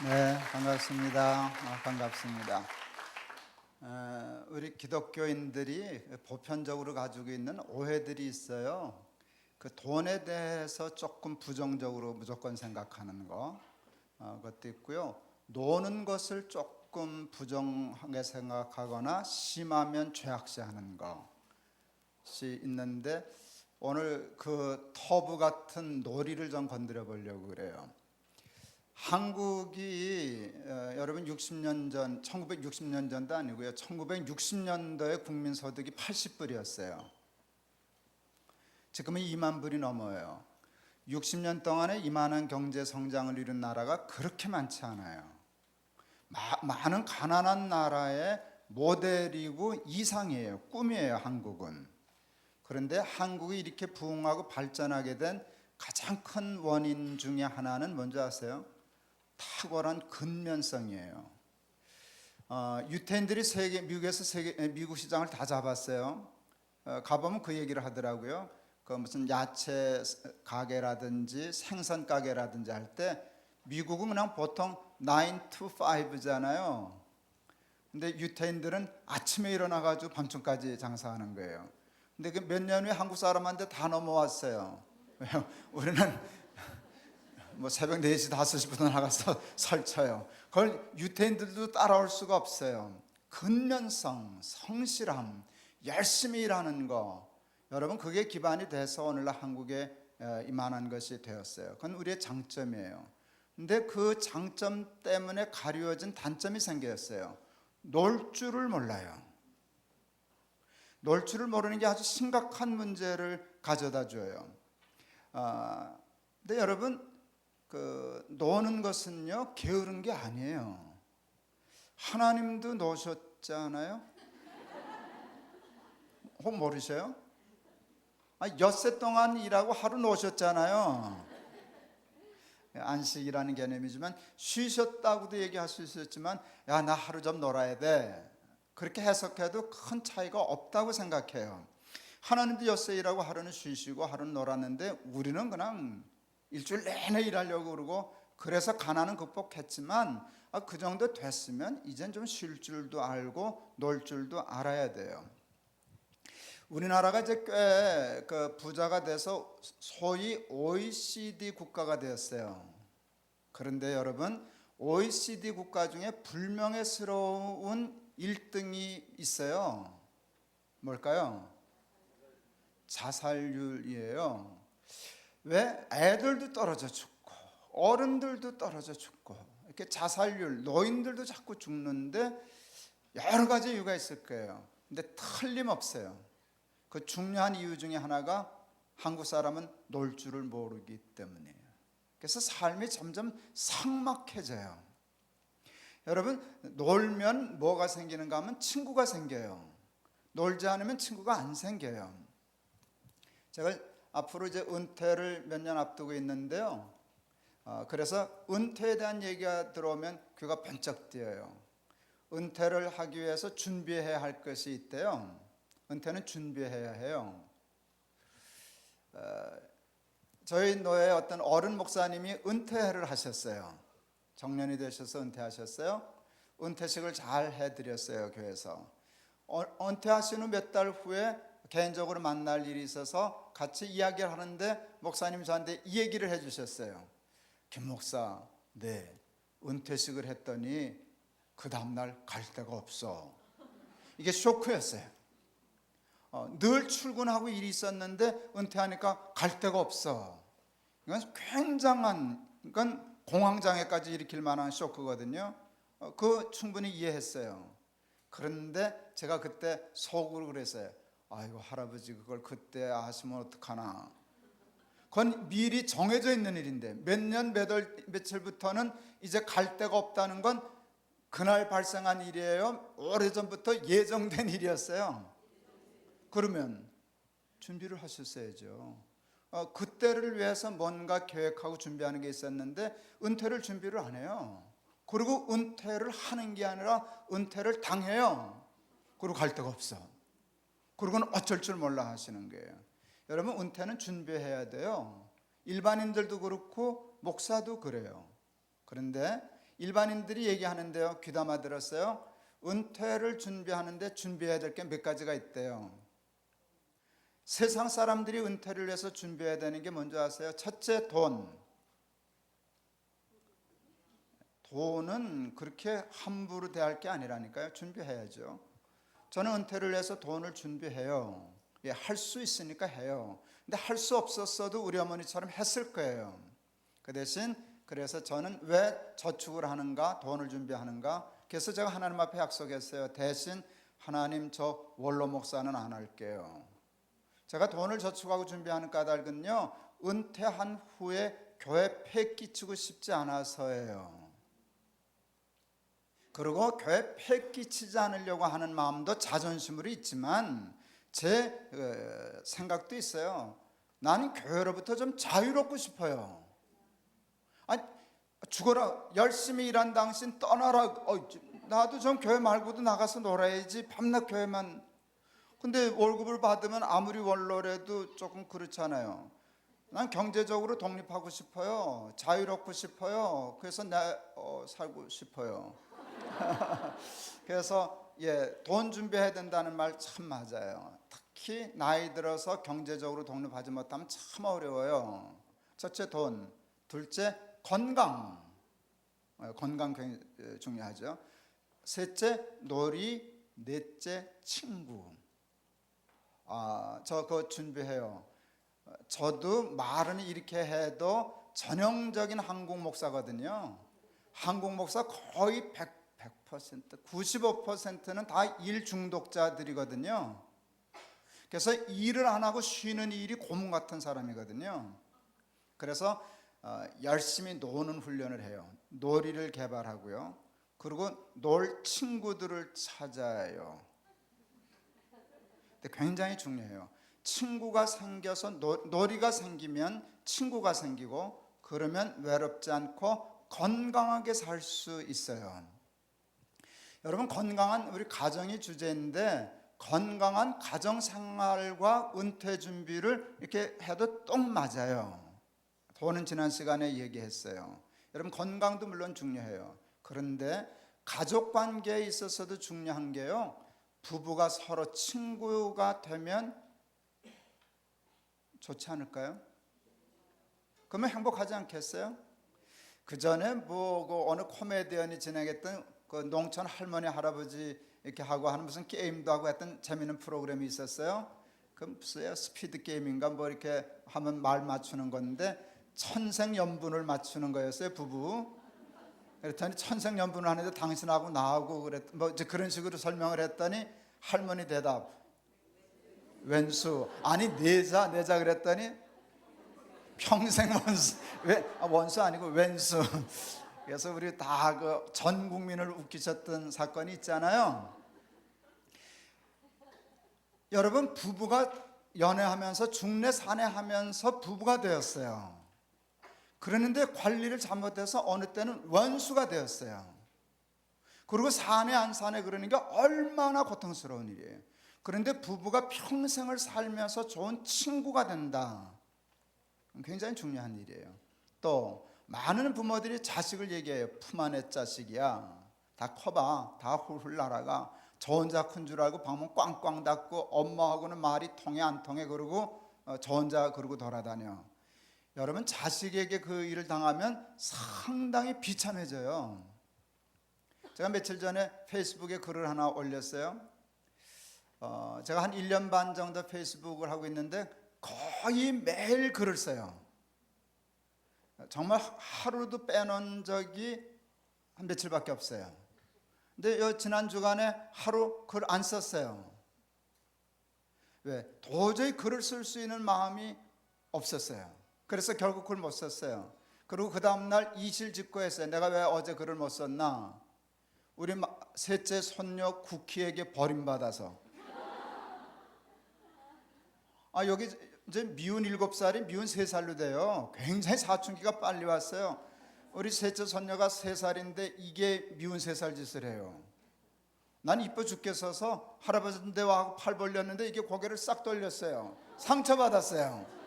네, 반갑습니다. 반갑습니다. 우리 기독교인들이 보편적으로 가지고 있는 오해들이 있어요. 그 돈에 대해서 조금 부정적으로 무조건 생각하는 것도 있고요. 노는 것을 조금 부정하게 생각하거나 심하면 죄악시하는 것이 있는데, 오늘 그 터부 같은 놀이를 좀 건드려 보려고 그래요. 한국이 여러분 60년 전, 1960년 전도 아니고요, 1960년도에 국민소득이 80불이었어요. 지금은 2만 불이 넘어요. 60년 동안에 이만한 경제 성장을 이룬 나라가 그렇게 많지 않아요. 많은 가난한 나라의 모델이고 이상이에요. 꿈이에요, 한국은. 그런데 한국이 이렇게 부흥하고 발전하게 된 가장 큰 원인 중에 하나는 뭔지 아세요? 탁월한 근면성이에요. 유태인들이 미국에서 미국 시장을 다 잡았어요. 가보면 그 얘기를 하더라고요. 그 무슨 야채 가게라든지 생선 가게라든지 할 때 미국은 그냥 보통 9 to 5잖아요. 근데 유태인들은 아침에 일어나가지고 밤중까지 장사하는 거예요. 근데 그 몇 년 후에 한국 사람한테 다 넘어왔어요. 우리는 뭐 새벽 4시, 5시부터 나가서 설쳐요. 그걸 유태인들도 따라올 수가 없어요. 근면성, 성실함, 열심히 일하는 거, 여러분 그게 기반이 돼서 오늘날 한국에 이만한 것이 되었어요. 그건 우리의 장점이에요. 근데 그 장점 때문에 가려진 단점이 생겼어요. 놀 줄을 몰라요. 놀 줄을 모르는 게 아주 심각한 문제를 가져다 줘요. 근데 여러분, 노는 것은요, 게으른 게 아니에요. 하나님도 노셨잖아요. 혹 모르세요? 엿새 동안 일하고 하루 노셨잖아요. 안식이라는 개념이지만 쉬셨다고도 얘기할 수 있었지만, 야, 나 하루 좀 놀아야 돼, 그렇게 해석해도 큰 차이가 없다고 생각해요. 하나님도 엿새 일하고 하루는 쉬시고 하루는 놀았는데, 우리는 그냥 일주일 내내 일하려고 그러고, 그래서 가난은 극복했지만 그 정도 됐으면 이젠 좀 쉴 줄도 알고 놀 줄도 알아야 돼요. 우리나라가 이제 꽤 부자가 돼서 소위 OECD 국가가 되었어요. 그런데 여러분, OECD 국가 중에 불명예스러운 1등이 있어요. 뭘까요? 자살률이에요. 왜? 애들도 떨어져 죽고 어른들도 떨어져 죽고 이렇게 자살률, 노인들도 자꾸 죽는데 여러 가지 이유가 있을 거예요. 근데 틀림없어요. 그 중요한 이유 중에 하나가 한국 사람은 놀 줄을 모르기 때문이에요. 그래서 삶이 점점 삭막해져요. 여러분, 놀면 뭐가 생기는가 하면 친구가 생겨요. 놀지 않으면 친구가 안 생겨요. 제가 앞으로 이제 은퇴를 몇 년 앞두고 있는데요. 그래서 은퇴에 대한 얘기가 들어오면 귀가 번쩍 뜨여요. 은퇴를 하기 위해서 준비해야 할 것이 있대요. 은퇴는 준비해야 해요. 저희 노예 어떤 어른 목사님이 은퇴를 하셨어요. 정년이 되셔서 은퇴하셨어요. 은퇴식을 잘 해드렸어요, 교회에서. 은퇴하신 후 몇 달 후에 개인적으로 만날 일이 있어서 같이 이야기를 하는데 목사님이 저한테 이 얘기를 해주셨어요. 김 목사, 네, 은퇴식을 했더니 그 다음날 갈 데가 없어. 이게 쇼크였어요. 늘 출근하고 일이 있었는데 은퇴하니까 갈 데가 없어. 이건 굉장한, 이건 공황장애까지 일으킬 만한 쇼크거든요. 충분히 이해했어요. 그런데 제가 그때 속으로 그랬어요. 아이고, 할아버지 그걸 그때 하시면 어떡하나. 그건 미리 정해져 있는 일인데 몇 년 몇 월 며칠부터는 이제 갈 데가 없다는 건 그날 발생한 일이에요? 오래전부터 예정된 일이었어요? 그러면 준비를 하셨어야죠. 그때를 위해서 뭔가 계획하고 준비하는 게 있었는데 은퇴를 준비를 안 해요. 그리고 은퇴를 하는 게 아니라 은퇴를 당해요. 그리고 갈 데가 없어. 그리고는 어쩔 줄 몰라 하시는 거예요. 여러분, 은퇴는 준비해야 돼요. 일반인들도 그렇고 목사도 그래요. 그런데 일반인들이 얘기하는데요. 귀담아 들었어요. 은퇴를 준비하는데 준비해야 될 게 몇 가지가 있대요. 세상 사람들이 은퇴를 위해서 준비해야 되는 게 뭔지 아세요? 첫째, 돈. 돈은 그렇게 함부로 대할 게 아니라니까요. 준비해야죠. 저는 은퇴를 위해서 돈을 준비해요. 예, 할 수 있으니까 해요. 근데 할 수 없었어도 우리 어머니처럼 했을 거예요. 그 대신 그래서 저는 왜 저축을 하는가, 돈을 준비하는가. 그래서 제가 하나님 앞에 약속했어요. 대신 하나님, 저 원로 목사는 안 할게요. 제가 돈을 저축하고 준비하는 까닭은요, 은퇴한 후에 교회 폐 끼치고 싶지 않아서예요. 그리고 교회 폐 끼치지 않으려고 하는 마음도 자존심으로 있지만 제 생각도 있어요. 나는 교회로부터 좀 자유롭고 싶어요. 아니, 죽어라, 열심히 일한 당신 떠나라. 나도 좀 교회 말고도 나가서 놀아야지. 밤낮 교회만. 근데 월급을 받으면 아무리 원로라도 조금 그렇잖아요. 난 경제적으로 독립하고 싶어요. 자유롭고 싶어요. 그래서 살고 싶어요. 그래서 돈 준비해야 된다는 말 참 맞아요. 특히 나이 들어서 경제적으로 독립하지 못하면 참 어려워요. 첫째, 돈. 둘째, 건강. 건강 굉장히 중요하죠. 셋째, 놀이. 넷째, 친구. 저 그거 준비해요. 저도 말은 이렇게 해도 전형적인 한국 목사거든요. 한국 목사 거의 100%, 95%는 다 일 중독자들이거든요. 그래서 일을 안 하고 쉬는 일이 고문 같은 사람이거든요. 그래서 열심히 노는 훈련을 해요. 놀이를 개발하고요. 그리고 놀 친구들을 찾아요. 근데 굉장히 중요해요. 친구가 생겨서 놀이가 생기면 친구가 생기고, 그러면 외롭지 않고 건강하게 살 수 있어요. 여러분, 건강한 우리 가정이 주제인데 건강한 가정 생활과 은퇴 준비를 이렇게 해도 딱 맞아요. 돈은 지난 시간에 얘기했어요. 여러분, 건강도 물론 중요해요. 그런데 가족 관계에 있어서도 중요한 게요, 부부가 서로 친구가 되면 좋지 않을까요? 그러면 행복하지 않겠어요? 그 전에 어느 코미디언이 진행했던 그 농촌 할머니 할아버지 이렇게 하고 하는 무슨 게임도 하고 했던 재미있는 프로그램이 있었어요. 그 무슨 스피드 게임인가 뭐 이렇게 하면 말 맞추는 건데 천생연분을 맞추는 거였어요, 부부. 그랬더니 천생연분을 하는데 당신하고 나하고 뭐 이제 그런 식으로 설명을 했더니 할머니 대답, 왼수. 아니 내자 그랬더니 평생 원수. 원수 아니고 왼수. 그래서 우리 다 그 전 국민을 웃기셨던 사건이 있잖아요. 여러분, 부부가 연애하면서 중내 산애하면서 부부가 되었어요. 그러는데 관리를 잘못해서 어느 때는 원수가 되었어요. 그리고 산에 안 산에 그러는 게 얼마나 고통스러운 일이에요. 그런데 부부가 평생을 살면서 좋은 친구가 된다. 굉장히 중요한 일이에요. 또 많은 부모들이 자식을 얘기해요. 품 안의 자식이야. 다 커봐. 다 훌훌 날아가. 저 혼자 큰 줄 알고 방문 꽝꽝 닫고 엄마하고는 말이 통해 안 통해 그러고 저 혼자 그러고 돌아다녀. 여러분, 자식에게 그 일을 당하면 상당히 비참해져요. 제가 며칠 전에 페이스북에 글을 하나 올렸어요. 제가 한 1년 반 정도 페이스북을 하고 있는데 거의 매일 글을 써요. 정말 하루도 빼놓은 적이 한 며칠밖에 없어요. 근데 지난 주간에 하루 글 안 썼어요. 왜? 도저히 글을 쓸 수 있는 마음이 없었어요. 그래서 결국 글 못 썼어요. 그리고 그 다음날 이실직고했어요. 내가 왜 어제 글을 못 썼나? 우리 셋째 손녀 쿠키에게 버림받아서. 여기 이제 미운 7살이 미운 3살로 돼요. 굉장히 사춘기가 빨리 왔어요. 우리 셋째 손녀가 3살인데 이게 미운 3살 짓을 해요. 난 이뻐 죽겠어서 할아버지한테 와서 팔 벌렸는데 이게 고개를 싹 돌렸어요. 상처받았어요.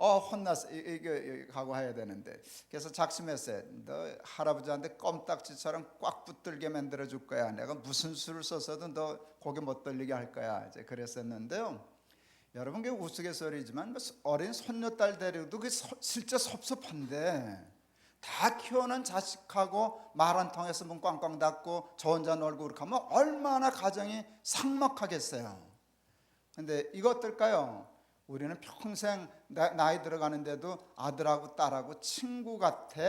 혼났어. 이게 각오해야 되는데. 그래서 작심했어요. 너 할아버지한테 껌딱지처럼 꽉 붙들게 만들어 줄 거야. 내가 무슨 수를 써서든 너 고개 못 돌리게 할 거야. 이제 그랬었는데요. 여러분, 그게 우스갯소리지만 어린 손녀딸 데려도 그게 실제 섭섭한데, 다 키워놓은 자식하고 말 안 통해서 문 꽝꽝 닫고 저 혼자 놀고 그렇게 하면 얼마나 가정이 삭막하겠어요. 근데 이거 어떨까요? 우리는 평생 나이 들어가는데도 아들하고 딸하고 친구 같아.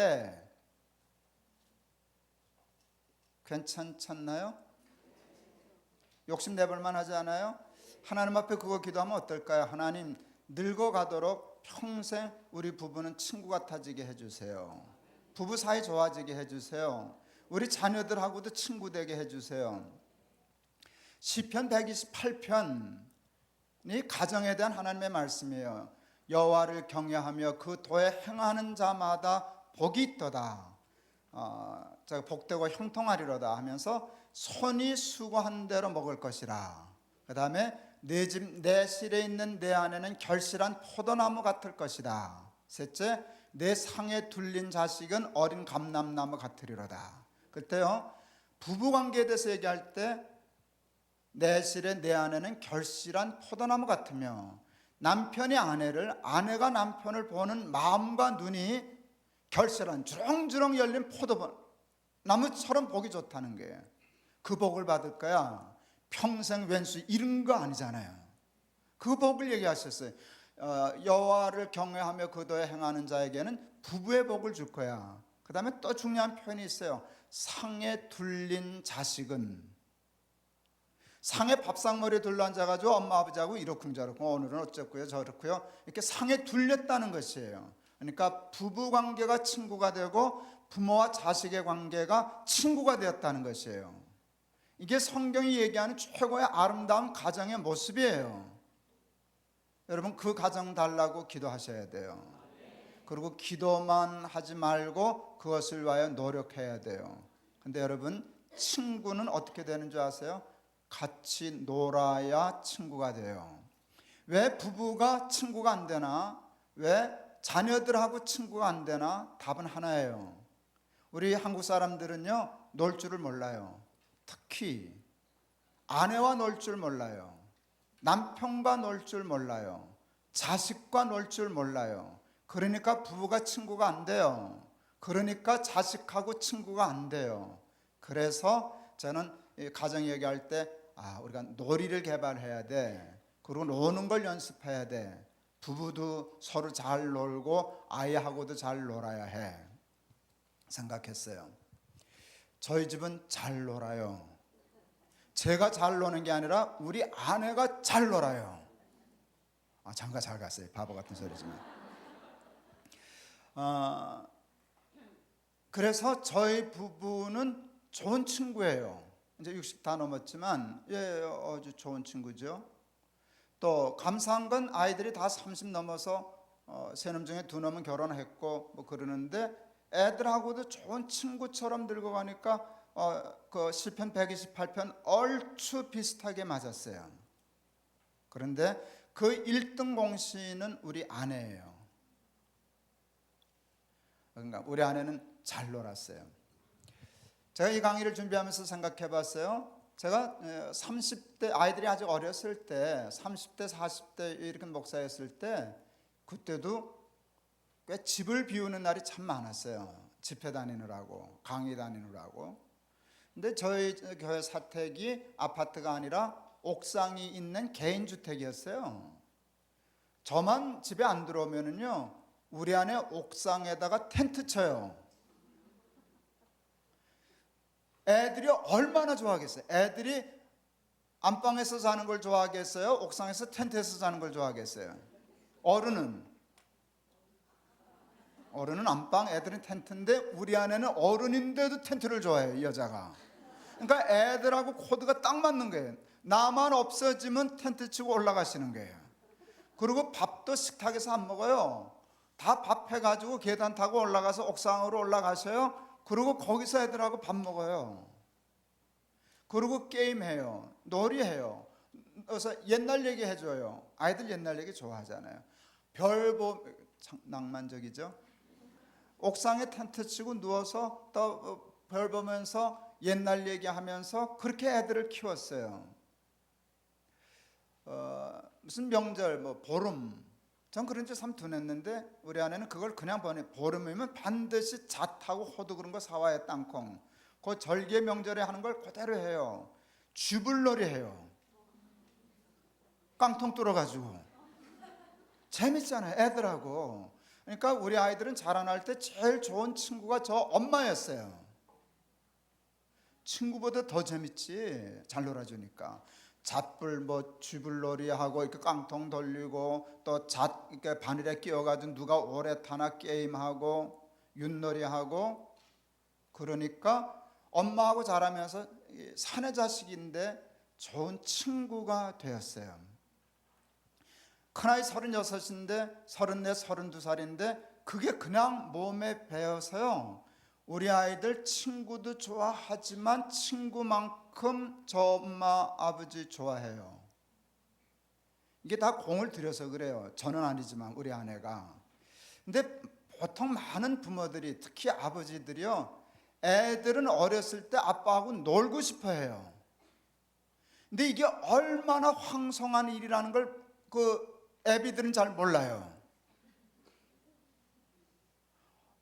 괜찮잖나요? 욕심 내볼만 하지 않아요? 하나님 앞에 그거 기도하면 어떨까요? 하나님, 늙어가도록 평생 우리 부부는 친구 같아지게 해주세요. 부부 사이 좋아지게 해주세요. 우리 자녀들하고도 친구 되게 해주세요. 시편 128편 이 가정에 대한 하나님의 말씀이에요. 여호와를 경외하며 그 도에 행하는 자마다 복이 있도다. 복되고 형통하리로다 하면서 손이 수고한 대로 먹을 것이라. 그 다음에 내 집 내 실에 있는 내 안에는 결실한 포도나무 같을 것이다. 셋째, 내 상에 둘린 자식은 어린 감람나무 같으리로다. 그때요, 부부관계에 대해서 얘기할 때 내 실에 내 안에는 결실한 포도나무 같으며, 남편이 아내를, 아내가 남편을 보는 마음과 눈이 결실한 주렁주렁 열린 포도나무처럼 보기 좋다는 거예요. 그 복을 받을 거야. 평생 왼수 잃은 거 아니잖아요. 그 복을 얘기하셨어요. 여호와를 경외하며 그 도에 행하는 자에게는 부부의 복을 줄 거야. 그 다음에 또 중요한 표현이 있어요. 상에 둘린 자식은, 상에 밥상머리에 둘러앉아가지고 엄마 아버지하고 이러쿵저러쿵 오늘은 어쩌고요 저렇고요 이렇게 상에 둘렸다는 것이에요. 그러니까 부부 관계가 친구가 되고 부모와 자식의 관계가 친구가 되었다는 것이에요. 이게 성경이 얘기하는 최고의 아름다운 가정의 모습이에요. 여러분, 그 가정 달라고 기도하셔야 돼요. 그리고 기도만 하지 말고 그것을 위하여 노력해야 돼요. 근데 여러분, 친구는 어떻게 되는 줄 아세요? 같이 놀아야 친구가 돼요. 왜 부부가 친구가 안 되나? 왜 자녀들하고 친구가 안 되나? 답은 하나예요. 우리 한국 사람들은요, 놀 줄을 몰라요. 특히 아내와 놀 줄 몰라요. 남편과 놀 줄 몰라요. 자식과 놀 줄 몰라요. 그러니까 부부가 친구가 안 돼요. 그러니까 자식하고 친구가 안 돼요. 그래서 저는 가정 얘기할 때 우리가 놀이를 개발해야 돼. 그리고 노는 걸 연습해야 돼. 부부도 서로 잘 놀고 아이하고도 잘 놀아야 해 생각했어요. 저희 집은 잘 놀아요. 제가 잘 노는 게 아니라 우리 아내가 잘 놀아요. 장가 잘 갔어요. 바보 같은 소리지만. 그래서 저희 부부는 좋은 친구예요. 이제 60 다 넘었지만 아주 좋은 친구죠. 또 감사한 건 아이들이 다 30 넘어서 세 놈 중에 2놈은 결혼했고 뭐 그러는데, 애들하고도 좋은 친구처럼 늙어가니까 그 시편 128편 얼추 비슷하게 맞았어요. 그런데 그 1등 공신은 우리 아내예요. 그러니까 우리 아내는 잘 놀았어요. 제가 이 강의를 준비하면서 생각해 봤어요. 제가 30대 아이들이 아직 어렸을 때 30대 40대 이렇게 목사였을 때, 그때도 꽤 집을 비우는 날이 참 많았어요. 집회 다니느라고, 강의 다니느라고. 근데 저희 교회 사택이 아파트가 아니라 옥상이 있는 개인주택이었어요. 저만 집에 안 들어오면은요, 우리 아내 옥상에다가 텐트 쳐요. 애들이 얼마나 좋아하겠어요? 애들이 안방에서 자는 걸 좋아하겠어요? 옥상에서 텐트에서 자는 걸 좋아하겠어요? 어른은 안방, 애들은 텐트인데 우리 아내는 어른인데도 텐트를 좋아해요, 이 여자가. 그러니까 애들하고 코드가 딱 맞는 거예요. 나만 없어지면 텐트 치고 올라가시는 거예요. 그리고 밥도 식탁에서 안 먹어요. 다 밥 해가지고 계단 타고 올라가서 옥상으로 올라가셔요. 그리고 거기서 애들하고 밥 먹어요. 그리고 게임해요. 놀이해요. 그래서 옛날 얘기 해줘요. 아이들 옛날 얘기 좋아하잖아요. 참 낭만적이죠. 옥상에 텐트 치고 누워서 또 별 보면서 옛날 얘기하면서 그렇게 애들을 키웠어요. 무슨 명절 뭐 보름, 전 그런 지 참 둔했는데 우리 아내는 그걸 그냥 보내. 보름이면 반드시 잣하고 호두 그런 거 사와야 땅콩. 그 절개 명절에 하는 걸 그대로 해요. 쥐불놀이 해요. 깡통 뚫어가지고 재밌잖아요, 애들하고. 그러니까 우리 아이들은 자라날 때 제일 좋은 친구가 저 엄마였어요. 친구보다 더 재밌지, 잘 놀아주니까. 잣불 뭐 쥐불놀이 하고 이렇게 깡통 돌리고 또 잣 이렇게 바늘에 끼워가지고 누가 오래 타나 게임하고 윷놀이 하고. 그러니까 엄마하고 자라면서 사내 자식인데 좋은 친구가 되었어요. 큰아이 36인데 34, 32살인데 그게 그냥 몸에 배어서요. 우리 아이들 친구도 좋아하지만 친구만큼 저 엄마 아버지 좋아해요. 이게 다 공을 들여서 그래요. 저는 아니지만 우리 아내가. 근데 보통 많은 부모들이, 특히 아버지들이요, 애들은 어렸을 때 아빠하고 놀고 싶어 해요. 근데 이게 얼마나 황송한 일이라는 걸 애비들은 잘 몰라요.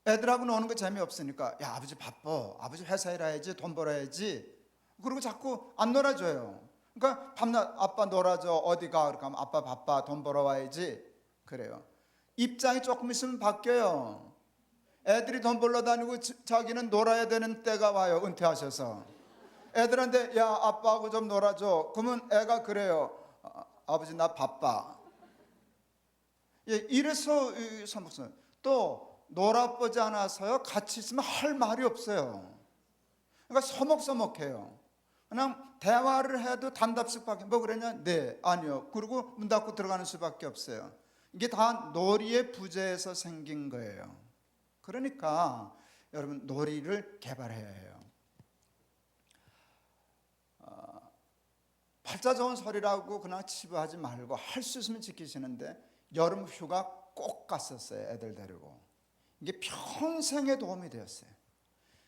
애들하고 노는 거 재미없으니까, 야 아버지 바빠, 아버지 회사 일해야지, 돈 벌어야지, 그리고 자꾸 안 놀아줘요. 그러니까 밤낮 아빠 놀아줘, 어디가? 그렇게 하면 아빠 바빠, 돈 벌어와야지. 그래요. 입장이 조금 있으면 바뀌어요. 애들이 돈 벌러 다니고 자기는 놀아야 되는 때가 와요. 은퇴하셔서 애들한테 야 아빠하고 좀 놀아줘. 그러면 애가 그래요. 아버지 나 바빠. 예, 이래서 선복선 또 놀아보지 않아서요, 같이 있으면 할 말이 없어요. 그러니까 서먹서먹해요. 그냥 대화를 해도 단답식밖에. 뭐 그러냐? 네, 아니요. 그리고 문 닫고 들어가는 수밖에 없어요. 이게 다 놀이의 부재에서 생긴 거예요. 그러니까 여러분 놀이를 개발해야 해요. 팔자 좋은 소리라고 그냥 치부하지 말고 할 수 있으면 지키시는데, 여름 휴가 꼭 갔었어요, 애들 데리고. 이게 평생에 도움이 되었어요.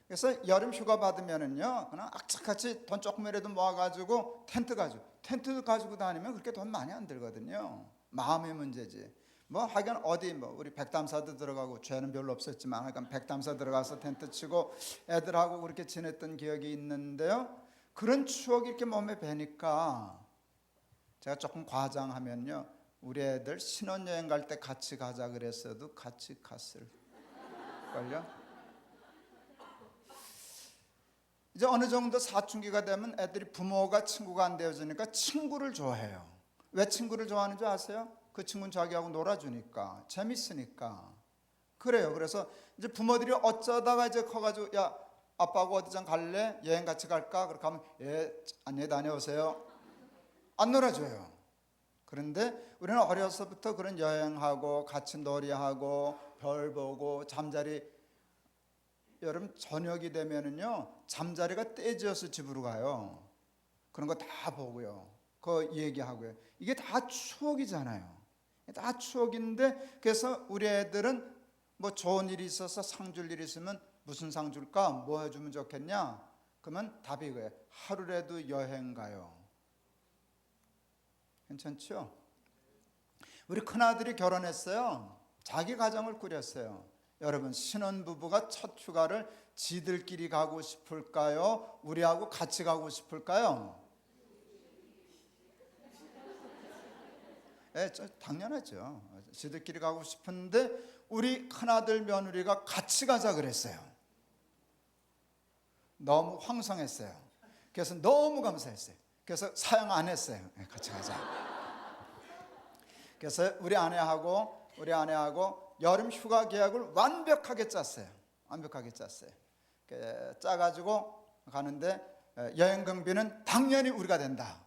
그래서 여름 휴가 받으면은요, 그냥 악착같이 돈 조금이라도 모아가지고 텐트 가지고 다니면 그렇게 돈 많이 안 들거든요. 마음의 문제지. 뭐 하여간 어디 뭐 우리 백담사도 들어가고, 죄는 별로 없었지만 하여간 백담사 들어가서 텐트 치고 애들하고 그렇게 지냈던 기억이 있는데요. 그런 추억이 이렇게 몸에 배니까 제가 조금 과장하면요, 우리 애들 신혼여행 갈 때 같이 가자 그랬어도 같이 갔을걸요. 이제 어느 정도 사춘기가 되면 애들이 부모가 친구가 안 되어지니까 친구를 좋아해요. 왜 친구를 좋아하는 줄 아세요? 그 친구는 자기하고 놀아주니까, 재밌으니까. 그래요. 그래서 이제 부모들이 어쩌다가 이제 커가지고 야 아빠하고 어디 좀 갈래? 여행 같이 갈까? 그렇게 하면 예 안녕히 다녀오세요. 안 놀아줘요. 그런데 우리는 어려서부터 그런 여행하고 같이 놀이하고 별 보고 잠자리, 여러분 저녁이 되면은요 잠자리가 떼지어서 집으로 가요. 그런 거 다 보고요, 그 얘기하고요. 이게 다 추억이잖아요. 다 추억인데, 그래서 우리 애들은 뭐 좋은 일이 있어서 상 줄 일이 있으면 무슨 상 줄까? 뭐 해주면 좋겠냐? 그러면 답이 그거예요. 하루라도 여행 가요. 괜찮죠? 우리 큰아들이 결혼했어요. 자기 가정을 꾸렸어요. 여러분 신혼부부가 첫 휴가를 지들끼리 가고 싶을까요? 우리하고 같이 가고 싶을까요? 예, 당연하죠. 지들끼리 가고 싶은데 우리 큰아들 며느리가 같이 가자 그랬어요. 너무 황송했어요. 그래서 너무 감사했어요. 그래서 사양 안 했어요. 같이 가자. 그래서 우리 아내하고 여름 휴가 계약을 완벽하게 짰어요. 짜가지고 가는데 여행 경비는 당연히 우리가 된다.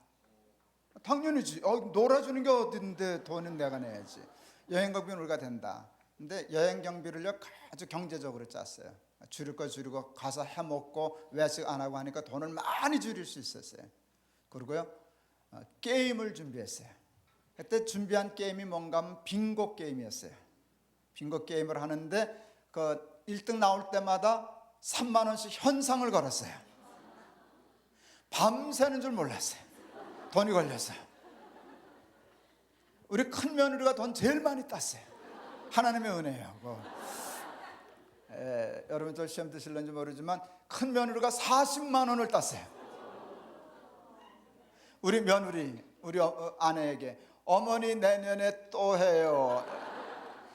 당연히지. 놀아주는 게 어딘데 돈은 내가 내야지. 여행 경비는 우리가 된다. 근데 여행 경비를요 아주 경제적으로 짰어요. 줄일 거 줄이고 가서 해먹고 외식 안 하고 하니까 돈을 많이 줄일 수 있었어요. 그리고요 게임을 준비했어요. 그때 준비한 게임이 뭔가 하면 빙고 게임이었어요. 빙고 게임을 하는데 그 1등 나올 때마다 3만 원씩 현상을 걸었어요. 밤새는 줄 몰랐어요. 돈이 걸렸어요. 우리 큰 며느리가 돈 제일 많이 땄어요. 하나님의 은혜예요. 여러분들 시험 드실런지 모르지만 큰 며느리가 40만 원을 땄어요. 우리 며느리, 우리 아내에게 어머니 내년에 또 해요.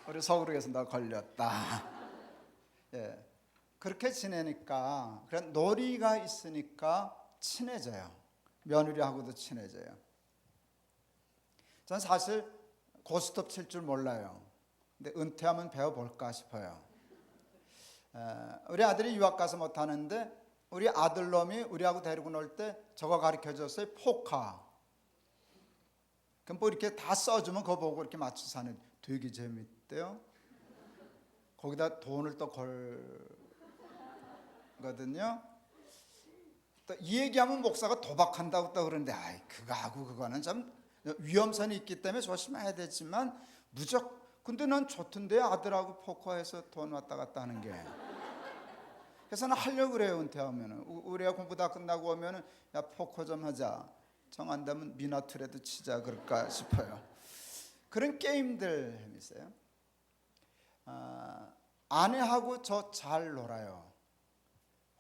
우리 서울에서 너 걸렸다. 예, 그렇게 지내니까 그런 놀이가 있으니까 친해져요. 며느리하고도 친해져요. 전 사실 고스톱 칠 줄 몰라요. 근데 은퇴하면 배워볼까 싶어요. 우리 아들이 유학 가서 못하는데 우리 아들놈이 우리하고 데리고 놀 때 저거 가르쳐줬어요. 포카. 그럼 뭐 이렇게 다 써주면 그거 보고 이렇게 맞춰서 하는 되게 재밌대요. 거기다 돈을 또 걸거든요. 또 이 얘기하면 목사가 도박한다고 또 그러는데 아이 그거하고 그거는 좀 위험성이 있기 때문에 조심해야 되지만 근데 난 좋던데 아들하고 포커해서 돈 왔다 갔다 하는 게. 그래서 는 하려고 그래요. 은퇴하면은 우리 애 공부 다 끝나고 오면은 야 포커 좀 하자. 정 안 되면 미나트라도 치자 그럴까 싶어요. 그런 게임들 있어요. 아내하고 저 잘 놀아요.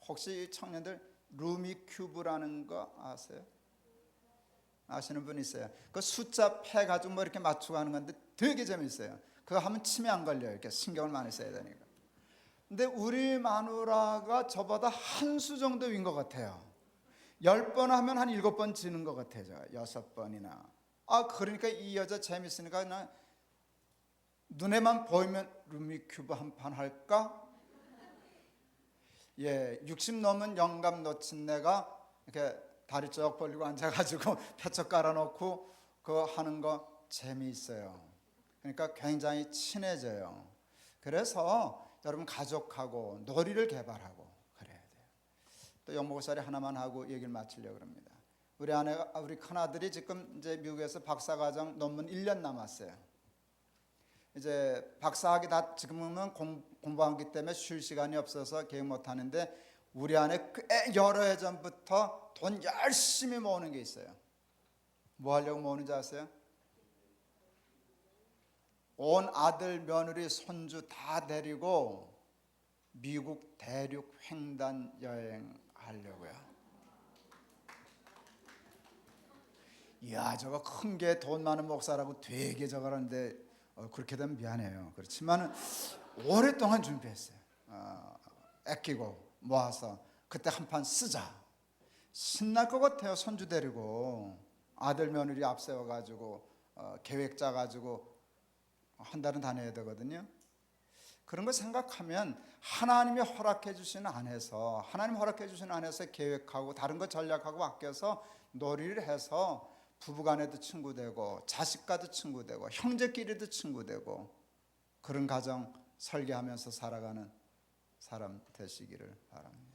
혹시 청년들 루미큐브라는 거 아세요? 아시는 분 있어요? 그 숫자 패 가지고 뭐 이렇게 맞추고 하는 건데 되게 재밌어요. 그거 하면 치매 안 걸려요. 이렇게 신경을 많이 써야 되니까. 근데 우리 마누라가 저보다 한 수 정도 윈 것 같아요. 10번 하면 한 7번 지는 것 같아요. 6번이나. 그러니까 이 여자 재밌으니까 나 눈에만 보이면 루미큐브 한 판 할까? 예, 60 넘은 영감 놓친 내가 이렇게 다리 쭉 벌리고 앉아가지고 패쳐 깔아놓고 그거 하는 거 재미있어요. 그러니까 굉장히 친해져요. 그래서 여러분 가족하고 놀이를 개발하고 그래야 돼요. 또 영목살이 하나만 하고 얘기를 마치려고 합니다. 우리 큰아들이 지금 이제 미국에서 박사과정 논문 1년 남았어요. 이제 박사학위 다 지금은 공부하기 때문에 쉴 시간이 없어서 계획 못 하는데 우리 안에 꽤 여러 해 전부터 돈 열심히 모으는 게 있어요. 뭐 하려고 모으는지 아세요? 온 아들, 며느리, 손주 다 데리고 미국 대륙 횡단 여행하려고요. 이야, 저거 큰 게 돈 많은 목사라고 되게 저거라는데 그렇게 되면 미안해요. 그렇지만 오랫동안 준비했어요. 아끼고 모아서 그때 한 판 쓰자. 신날 것 같아요. 손주 데리고 아들 며느리 앞세워가지고 계획 짜가지고 한 달은 다녀야 되거든요. 그런 거 생각하면 하나님이 허락해 주신 안에서 하나님 허락해 주신 안에서 계획하고 다른 거 전략하고 아껴서 놀이를 해서 부부간에도 친구 되고 자식과도 친구 되고 형제끼리도 친구 되고 그런 가정 설계하면서 살아가는 사람 되시기를 바랍니다.